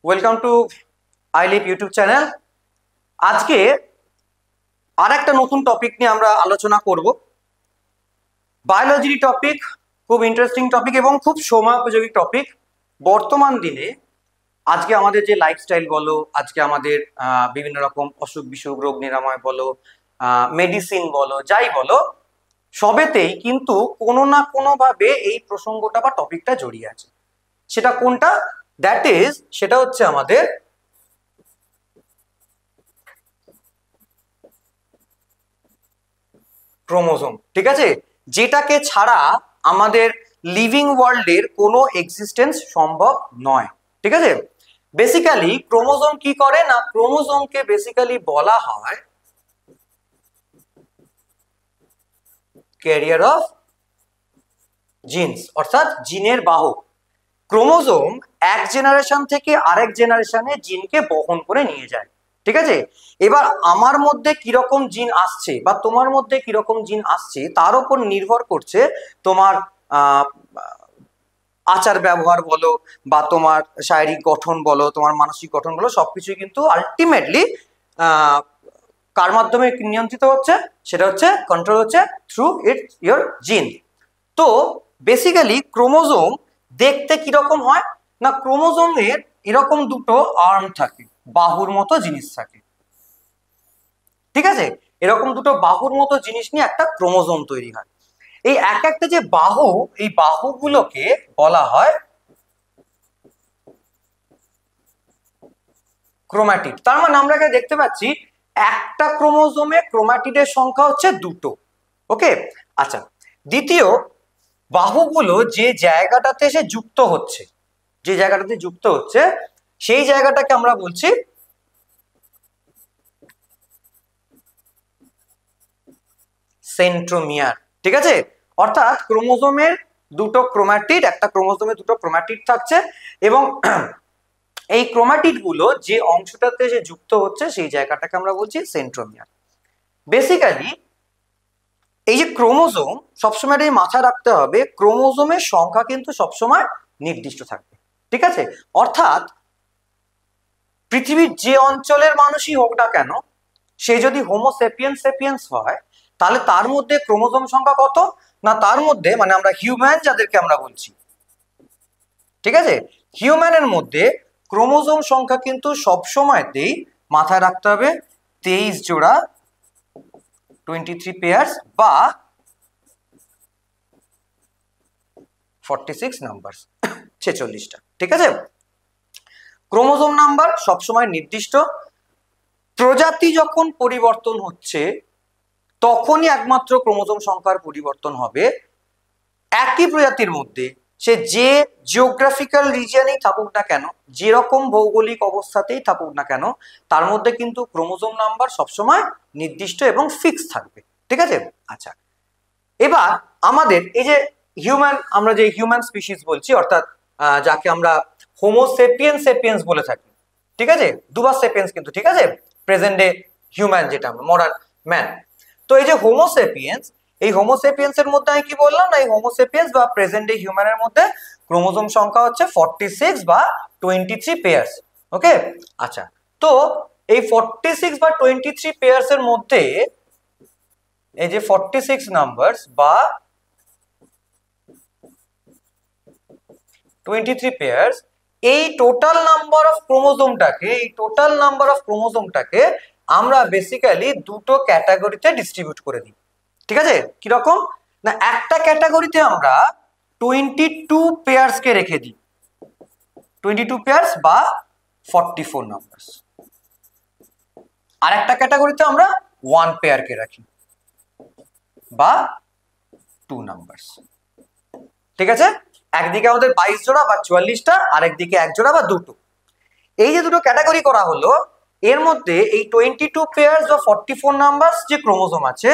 Welcome to I live YouTube channel. আজকে আর একটা নতুন টপিক নিয়ে আমরা আলোচনা করব। বায়োলজি টপিক খুব ইন্টারেস্টিং টপিক এবং খুব সময়োপযোগী টপিক। বর্তমান দিনে আজকে আমাদের যে লাইফস্টাইল বলো, আজকে আমাদের বিভিন্ন রকম অসুখ বিসুখ রোগ নিরাময় বলো, মেডিসিন বলো, যাই বলো, সবেতেই কিন্তু কোনো না কোনো ভাবে এই প্রসঙ্গটা বা টপিকটা জড়িয়ে আছে। সেটা কোনটা? সেটা হচ্ছে আমাদের ক্রোমোজোম। ঠিক আছে, যেটাকে ছাড়া আমাদের লিভিং ওয়ার্ল্ডের কোনো এক্সিস্টেন্স সম্ভব নয়। ঠিক আছে, বেসিক্যালি ক্রোমোজোম কি করে না, ক্রোমোজোমকে বেসিক্যালি বলা হয় ক্যারিয়ার অফ জিনস, অর্থাৎ জিনের বাহক। ক্রোমোজোম এক জেনারেশন থেকে আরেক জেনারেশনে জিনকে বহন করে নিয়ে যায়। ঠিক আছে, এবার আমার মধ্যে কিরকম জিন আসছে বা তোমার মধ্যে কিরকম জিন আসছে তার উপর নির্ভর করছে তোমার আচার ব্যবহার বলো বা তোমার শারীরিক গঠন বলো, তোমার মানসিক গঠন বলো, সবকিছুই কিন্তু আলটিমেটলি কার মাধ্যমে নিয়ন্ত্রিত হচ্ছে? সেটা হচ্ছে কন্ট্রোল হচ্ছে থ্রু ইয়োর জিন। তো বেসিক্যালি ক্রোমোজোম দেখতে কিরকম হয় না, ক্রোমোজোমের এরকম দুটো আর্ম থাকে, বাহুর মতো জিনিস থাকে। ঠিক আছে, এরকম দুটো বাহুর মতো জিনিস নিয়ে একটা ক্রোমোজোম তৈরি হয়। এই এক একটা যে বাহু, এই বাহুগুলোকে বলা হয় ক্রোমাটিড। তার মানে আমরা এখানে দেখতে পাচ্ছি একটা ক্রোমোজোমে ক্রোমাটিডের সংখ্যা হচ্ছে দুটো। ওকে, আচ্ছা, দ্বিতীয় বাহুগুলো যে জায়গাটাতে এসে যুক্ত হচ্ছে, যে জায়গাটাতে যুক্ত হচ্ছে সেই জায়গাটাকে আমরা বলছি সেন্ট্রোমিয়ার। ঠিক আছে, অর্থাৎ ক্রোমোজোমের দুটো ক্রোমাটিড, একটা ক্রোমোজোমে দুটো ক্রোমাটিড থাকছে এবং এই ক্রোমাটিড গুলো যে অংশটাতে এসে যুক্ত হচ্ছে সেই জায়গাটাকে আমরা বলছি সেন্ট্রোমিয়ার। বেসিক্যালি এই যে ক্রোমোজোম, সবসময় এই মাথায় রাখতে হবে, ক্রোমোজোমের সংখ্যা কিন্তু সবসময় নির্দিষ্ট থাকবে। ঠিক আছে, অর্থাৎ পৃথিবীর যে অঞ্চলের মানুষই হোক না কেন, সে যদি হোমো সেপিয়েন্স সেপিয়েন্স হয়, তাহলে তার মধ্যে ক্রোমোজোম সংখ্যা কত না, তার মধ্যে মানে আমরা হিউম্যান যাদেরকে আমরা বলছি, ঠিক আছে, হিউম্যানের মধ্যে ক্রোমোজোম সংখ্যা কিন্তু সবসময়তেই মাথায় রাখতে হবে 23 জোড়া, 23 পেয়ার্স বা 46 নাম্বার, 46টা। ঠিক আছে, ক্রোমোজোম নাম্বার সবসময় নির্দিষ্ট। প্রজাতি যখন পরিবর্তন হচ্ছে তখনই একমাত্র ক্রোমোজোম সংখ্যার পরিবর্তন হবে। একই প্রজাতির মধ্যে সে যে জিওগ্রাফিক্যাল রিজিয়নেই থাকুক না কেন, যেরকম ভৌগোলিক অবস্থাতেই থাকুক না কেন, তার মধ্যে কিন্তু ক্রোমোজোম নাম্বার সবসময় নির্দিষ্ট এবং ফিক্স থাকবে। ঠিক আছে, আচ্ছা, এবার আমাদের এই যে হিউম্যান, আমরা যে হিউম্যান স্পিসিস বলছি, অর্থাৎ যাকে আমরা হোমো সেপিয়েন্স সেপিয়েন্স বলে থাকি। ঠিক আছে, দুবার সেপিয়েন্স কিন্তু, ঠিক আছে, প্রেজেন্ট ডে হিউম্যান যেটা মডার্ন ম্যান। তো এই যে হোমো সেপিয়েন্স, এই হোমো সেপিয়েন্স এর মধ্যে আমি কি বললাম না, এই হোমো সেপিয়েন্স বা প্রেজেন্ট ডে হিউম্যানের মধ্যে ক্রোমোজোম সংখ্যা হচ্ছে 46 বা 23 পেয়ার্স। ওকে, আচ্ছা, তো এই 46 বা 23 পেয়ার্স এর মধ্যে এই যে 46 নাম্বারস বা 23 পেয়ার্স, এই টোটাল নাম্বার অফ ক্রোমোজোমটাকে আমরা বেসিক্যালি দুটো ক্যাটাগরিতে ডিস্ট্রিবিউট করে দিই। ঠিক আছে, কিরকম না, একটা ক্যাটাগরিতে আমরা 22 পেয়ার্স কে রেখে দিই, 22 পেয়ার্স বা 44 নাম্বারস। আর একটা ক্যাটাগরিতে আমরা 1 পেয়ার কে রাখি বা 2 নাম্বারস। ঠিক আছে, একদিকে আমাদের 22 জোড়া বা 44টা, আরেকদিকে এক জোড়া বা দুটো। এই যে দুটো ক্যাটাগরি করা হলো, এর মধ্যে এই 22 পেয়ার্স বা 44 নাম্বারস যে ক্রোমোজোম আছে,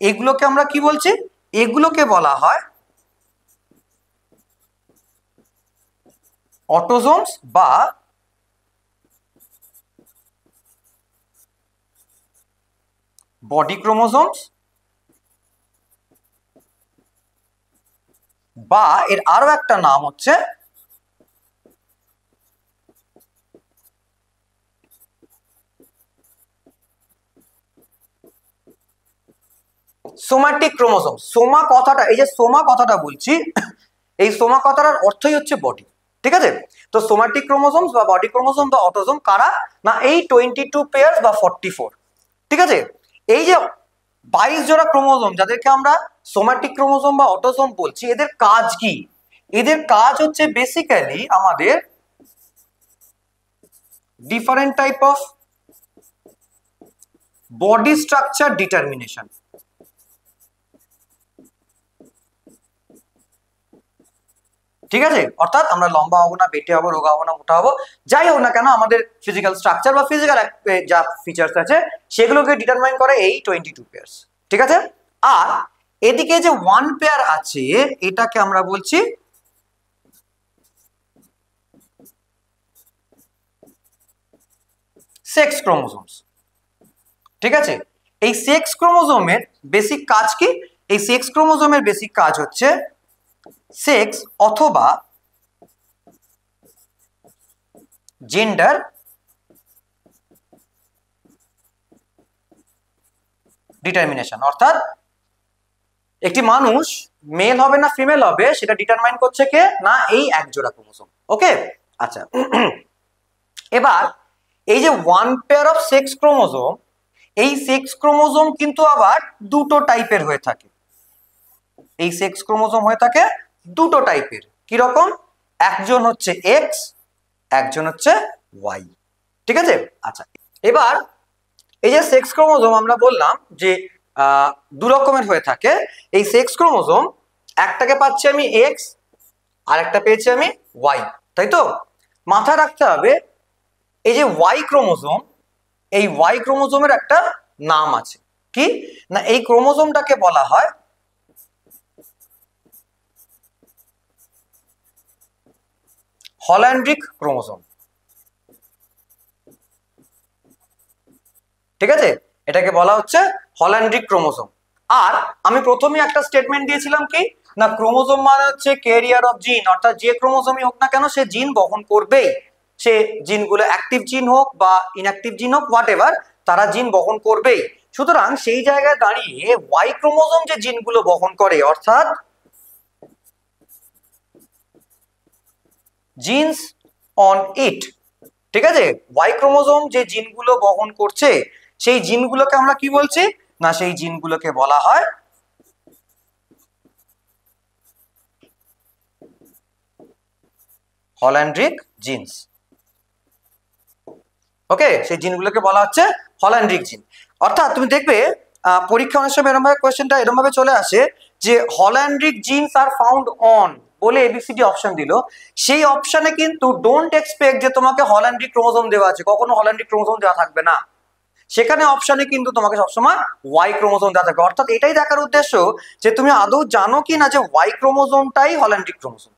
এগুলোকে আমরা কি বলছি? এগুলোকে বলা হয় অটোজোমস বা বডি ক্রোমোজোমস, বা এর আরো একটা নাম হচ্ছে সোমাটিক ক্রোমোসোম, সোমা কথাটা, এই যে সোমা কথাটা বলছি, এই সোমা কথাটার অর্থই হচ্ছে বডি, ঠিক আছে? তো সোমাটিক ক্রোমোসোমস বা বডি ক্রোমোসোম বা অটোসোম কারা, না এই 22 পেয়ার্স বা 44, ঠিক আছে? এই যে 22 জোড়া ক্রোমোসোম যাদেরকে আমরা সোমাটিক ক্রোমোসোম বা অটোসোম বলছি, এদের কাজ কি? এদের কাজ হচ্ছে বেসিক্যালি আমাদের different type of body structure determination, ঠিক আছে? অর্থাৎ আমরা লম্বা হবো না, বেটে হবো, রোগা হবো না, মোটা হবো, যাই হোক না কেন আমাদের ফিজিক্যাল স্ট্রাকচার বা ফিজিক্যাল যা ফিচার্স আছে সেগুলোকে ডিটারমাইন করে এই 22 পেয়ার্স, ঠিক আছে? আর এদিকে যে 1 পেয়ার আছে এটাকে আমরা বলছি সেক্স ক্রোমোসোমস, ঠিক আছে? এই সেক্স ক্রোমোসোমের বেসিক কাজ কি? এই সেক্স ক্রোমোসোমের বেসিক কাজ হচ্ছে সেক্স অথবা জেন্ডার ডিটারমিনেশন, অর্থাৎ একটি মানুষ মেল হবে না ফিমেল হবে সেটা ডিটারমাইন করছে কে, না এই এক জোড়া ক্রোমোসোম। ওকে, আচ্ছা এবার এই যে 1 পেয়ার অফ সেক্স ক্রোমোসোম, এই সেক্স ক্রোমোসোম কিন্তু আবার দুটো টাইপের হয়ে থাকে, এই সেক্স ক্রোমোসোম হয়ে থাকে দুটো টাইপের, কি রকম? একজন হচ্ছে এক্স, একজন হচ্ছে ওয়াই, ঠিক আছে? আচ্ছা এবার এই যে সেক্স ক্রোমোসোম আমরা বললাম যে দু রকমের হয়ে থাকে, এই সেক্স ক্রোমোসোম একটাকে পাচ্ছি আমি এক্স আর একটা পেয়েছি আমি ওয়াই, তাই তো? মাথায় রাখতে হবে এই যে ওয়াই ক্রোমোসোম, এই ওয়াই ক্রোমোসোমের একটা নাম আছে, কি না এই ক্রোমোসোমটাকে বলা হয় হল্যান্ড্রিক ক্রোমোসোম, ঠিক আছে? এটাকে বলা হচ্ছে হল্যান্ড্রিক ক্রোমোসোম। আর আমি প্রথমেই একটা স্টেটমেন্ট দিয়েছিলাম কি না ক্রোমোসোম মানে হচ্ছে ক্যারিয়ার অফ জিন, অর্থাৎ যে ক্রোমোসোমই হোক না কেন সে জিন বহন করবেই, সে জিনগুলো অ্যাক্টিভ জিন হোক বা ইনঅ্যাক্টিভ জিন হোক হোয়াট এভার, তারা জিন বহন করবেই। সুতরাং সেই জায়গায় দাঁড়িয়ে ওয়াই ক্রোমোসোম যে জিনগুলো বহন করে অর্থাৎ জিনস অন ইট, ঠিক আছে? ওয়াই ক্রোমোসোম যে জিনগুলো বহন করছে সেই জিনগুলোকে আমরা কি বলছি না সেই জিনগুলোকে বলা হয় হল্যান্ড্রিক জিনস। ওকে, সেই জিনগুলোকে বলা হচ্ছে হল্যান্ড্রিক জিন। অর্থাৎ তুমি দেখবে পরীক্ষা অনেক সময় এরকম ভাবে কোয়েশ্চেনটা এরকম ভাবে চলে আসে যে হল্যান্ড্রিক জিনস আর ফাউন্ড অন বলে এবিসিডি অপশন দিল, সেই অপশনে কিন্তু ডোন্ট এক্সপেক্ট যে তোমাকে হল্যান্ড্রিক ক্রোমোসোম দেওয়া আছে, কখনো হল্যান্ড্রিক ক্রোমোসোম দেওয়া থাকবে না, সেখানে অপশনে কিন্তু তোমাকে সবসময় ওয়াই ক্রোমোসোম দেওয়া থাকবে। অর্থাৎ এটাই দেখার উদ্দেশ্য যে তুমি আদৌ জানো কি না যে ওয়াই ক্রোমোসোমটাই হল্যান্ড্রিক ক্রোমোসোম,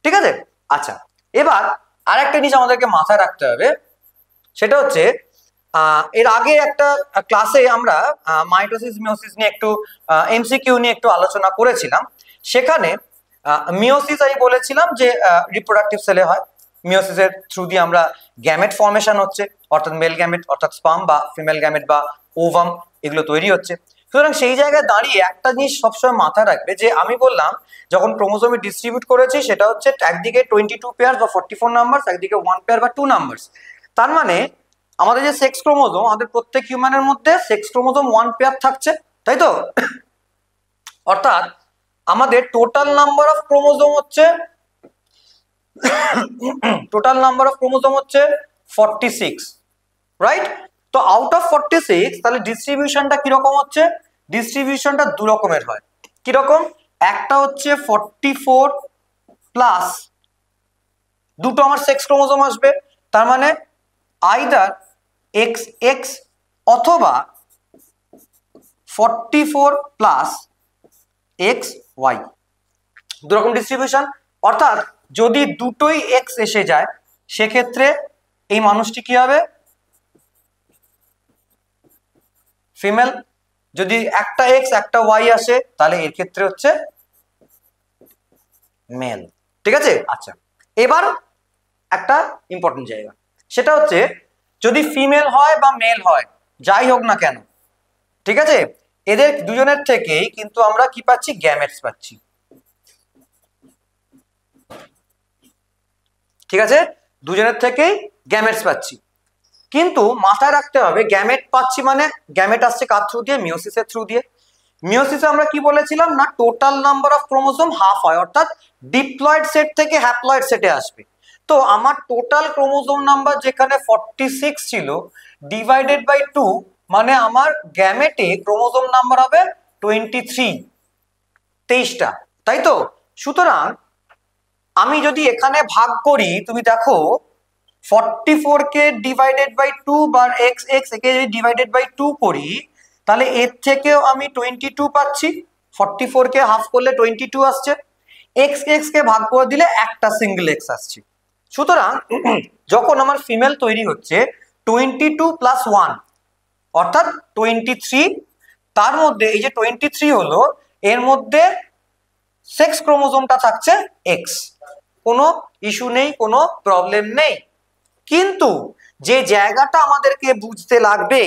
ঠিক আছে? আচ্ছা এবার আরেকটা জিনিস আমাদেরকে মাথায় রাখতে হবে, সেটা হচ্ছে এর আগে একটা ক্লাসে আমরা মাইটোসিস মিওসিস নিয়ে একটু এমসিকিউ নিয়ে একটু আলোচনা করেছিলাম। সেখানে মিওসিস আমি বলেছিলাম যে রিপ্রোডাক্টিভ সেলে হয়, মিওসিসের থ্রু দিয়ে আমরা গ্যামেট ফর্মেশন হচ্ছে, অর্থাৎ মেল গ্যামেট অর্থাৎ স্পার্ম বা ফিমেল গ্যামেট বা ওভাম এগুলো তৈরি হচ্ছে। সুতরাং সেই জায়গায় দাঁড়িয়ে একটা জিনিস সবসময় মাথায় রাখবে যে আমি বললাম যখন ক্রোমোসোমে ডিস্ট্রিবিউট করেছি সেটা হচ্ছে একদিকে 22 পেয়ার বা 44 নাম্বার, একদিকে 1 পেয়ার বা 2 নাম্বার। তার মানে আমাদের যে সেক্স ক্রোমোসোম, আমাদের প্রত্যেক হিউম্যানের মধ্যে সেক্স ক্রোমোসোম 1 পেয়ার থাকছে, তাই তো? অর্থাৎ আমাদের টোটাল নাম্বার অফ ক্রোমোসোম হচ্ছে 46, রাইট? তো আউট অফ 46 তাহলে ডিস্ট্রিবিউশনটা কিরকম হচ্ছে? ডিস্ট্রিবিউশনটা দু রকমের হয়, কিরকম? একটা হচ্ছে 44 প্লাস দুটো আমার সেক্স ক্রোমোসোম আসবে, তার মানে আইদার এক্স এক্স অথবা 44 প্লাস এক্স ওয়াই, দুরকম ডিস্ট্রিবিউশন। অর্থাৎ যদি দুটোই এক্স এসে যায় সেক্ষেত্রে এই মানুষটি কি হবে? ফিমেল। যদি একটা এক্স একটা ওয়াই আসে তাহলে এর ক্ষেত্রে হচ্ছে মেল, ঠিক আছে? আচ্ছা এবার একটা ইম্পর্টেন্ট জায়গা, সেটা হচ্ছে যদি ফিমেল হয় বা মেল হয় যাই হোক না কেন, ঠিক আছে, এদের দুজনের থেকেই কিন্তু আমরা কি পাচ্ছি, গ্যামেটস পাচ্ছি। ঠিক আছে, দুজনের থেকেই গ্যামেটস পাচ্ছি। কিন্তু মাথায় রাখতে হবে গ্যামেট পাচ্ছি মানে গ্যামেট আসছে কার থ্রু দিয়ে, মিওসিসের থ্রু দিয়ে। মিওসিসে আমরা কি বলেছিলাম না, total number of chromosome half হয়, অর্থাৎ ডিপ্লয়েড সেট থেকে হ্যাপ্লয়েড সেটে আসবে। তো আমার টোটাল ক্রোমোসোম নাম্বার যেখানে 46 ছিল ডিভাইডেড বাই 2, মানে আমার গ্যামেটে ক্রোমোসোম নাম্বার হবে 23, 23টা, তাই তো? সুতরাং আমি যদি এখানে ভাগ করি, তুমি দেখো 44 কে ডিভাইডেড বাই 2 বা এক্স এক্স একে যদি ডিভাইডেড বাই 2 করি, তাহলে এর থেকেও আমি 22 পাচ্ছি। 44 কে হাফ করলে 22 আসছে, এক্স এক্স কে ভাগ করে দিলে একটা সিঙ্গেল এক্স আসছে। সুতরাং যখন আমার ফিমেল তৈরি হচ্ছে 22 প্লাস 1 অর্থাৎ 23, তার মধ্যে এই যে 23 হলো, এর মধ্যে সেক্স ক্রোমোসোমটা থাকছে এক্স, কোনো ইস্যু নেই, কোনো প্রবলেম নেই। কিন্তু যে জায়গাটা আমাদেরকে বুঝতে লাগবে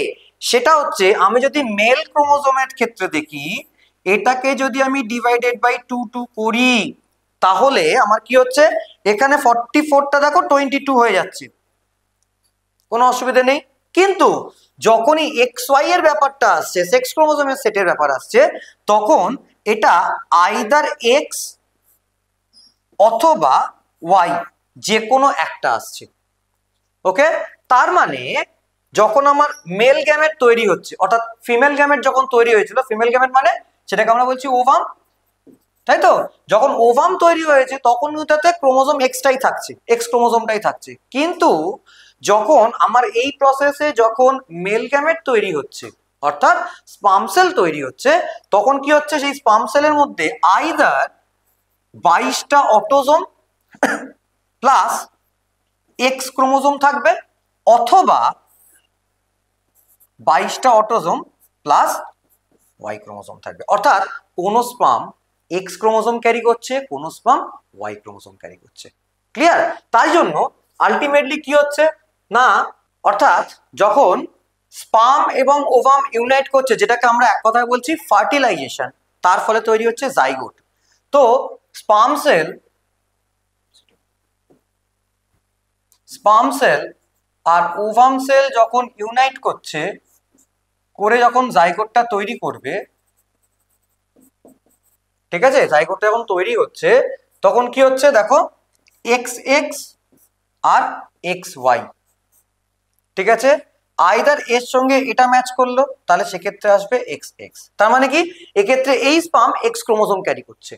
সেটা হচ্ছে, আমি যদি মেল ক্রোমোসোমের ক্ষেত্রে দেখি, এটাকে যদি আমি ডিভাইডেড বাই 2 করি, তাহলে আমার কি হচ্ছে, এখানে 44টা দেখো 22 হয়ে যাচ্ছে, কোনো অসুবিধা নেই। কিন্তু যখনই এক্স ওয়াই এর ব্যাপারটা আসছে, সেক্স ক্রোমোসোমের সেটের ব্যাপার আসছে, তখন এটা আইদার এক্স অথবা ওয়াই যে কোনো একটা আসছে। ওকে, তার মানে যখন আমার মেল গ্যামেট তৈরি হচ্ছে, অর্থাৎ ফিমেল গ্যামেট যখন তৈরি হয়েছিল, ফিমেল গ্যামেট মানে সেটাকে আমরা বলছি ওভাম, তাই তো? যখন ওভাম তৈরি হয়েছে তখন ওটাতে ক্রোমোসোম এক্সটাই থাকছে, এক্স ক্রোমোসোমটাই থাকছে। কিন্তু যখন আমার এই প্রসেসে যখন মেল গ্যামেট তৈরি হচ্ছে, অর্থাৎ স্পার্ম সেল তৈরি হচ্ছে, তখন কি হচ্ছে, সেই স্পার্ম সেলের মধ্যে আইদার 22টা অটোজোম প্লাস এক্স ক্রোমোসোম থাকবে, অথবা 22টা অটোজোম প্লাস ওয়াই ক্রোমোসোম থাকবে। অর্থাৎ কোন স্পার্ম এক্স ক্রোমোসোম ক্যারি করছে, কোন স্পার্ম ওয়াই ক্রোমোসোম ক্যারি করছে। ক্লিয়ার? তাই জন্য আলটিমেটলি কি হচ্ছে না, অর্থাৎ যখন স্পার্ম এবং ওভাম ইউনাইট করছে, যেটাকে আমরা এক কথায় বলছি ফার্টিলাইজেশন, তার ফলে তৈরি হচ্ছে জাইগোট। তো স্পার্ম সেল আর ওভাম সেল যখন ইউনাইট করছে, করে যখন জাইগোটটা তৈরি করবে, ঠিক আছে, জাইগোটটা যখন তৈরি হচ্ছে, তখন কি হচ্ছে দেখো, এক্স এক্স আর এক্স ওয়াই, ঠিক আছে, আইদার এর সঙ্গে এটা ম্যাচ করলো, তাহলে সেক্ষেত্রে আসবে এক্স এক্স। তার মানে কি, এক্ষেত্রে এই স্পার্ম এক্স ক্রোমোসোম ক্যারি করছে,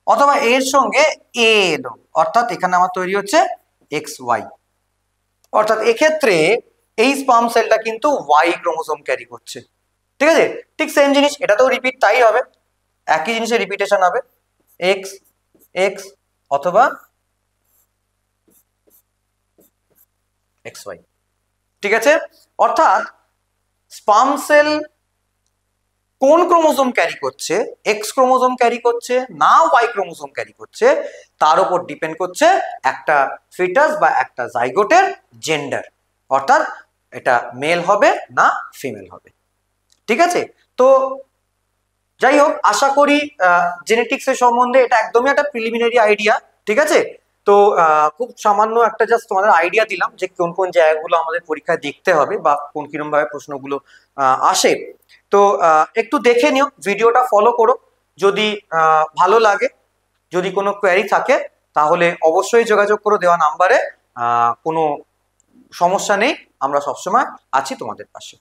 অথবা এর সঙ্গে এ এলো, অর্থাৎ এখানে আমার তৈরি হচ্ছে এক্স ওয়াই, অর্থাৎ এক্ষেত্রে এই স্পার্ম সেলটা কিন্তু ওয়াই ক্রোমোসোম ক্যারি করছে। ঠিক আছে, ঠিক সেম জিনিস এটাতেও রিপিট তাই হবে, একই জিনিসের রিপিটেশন হবে, এক্স এক্স অথবা এক্স ওয়াই। ঠিক আছে, অর্থাৎ স্পার্ম সেল কোন ক্রোমোসোম ক্যারি করছে, এক্স ক্রোমোসোম ক্যারি করছে না ওয়াই ক্রোমোসোম ক্যারি করছে, তার উপর ডিপেন্ড করছে একটা ফিটাস বা একটা জাইগোটের জেন্ডার, অর্থাৎ এটা মেল হবে না ফিমেল হবে। ঠিক আছে, তো যাই হোক, আশা করি জেনেটিক্স এর সম্বন্ধে এটা একদমই একটা প্রিলিমিনারি আইডিয়া। ঠিক আছে, তো খুব সামান্য একটা জাস্ট তোমাদের আইডিয়া দিলাম যে কোন কোন জায়গাগুলো আমাদের পরীক্ষায় দেখতে হবে বা কোন কিরকম ভাবে প্রশ্নগুলো আসে। তো একটু দেখে নিও, ভিডিওটা ফলো করো, যদি ভালো লাগে, যদি কোনো কোয়ারি থাকে তাহলে অবশ্যই যোগাযোগ করো দেওয়া নাম্বারে, কোনো সমস্যা নেই, আমরা সবসময় আছি তোমাদের পাশে।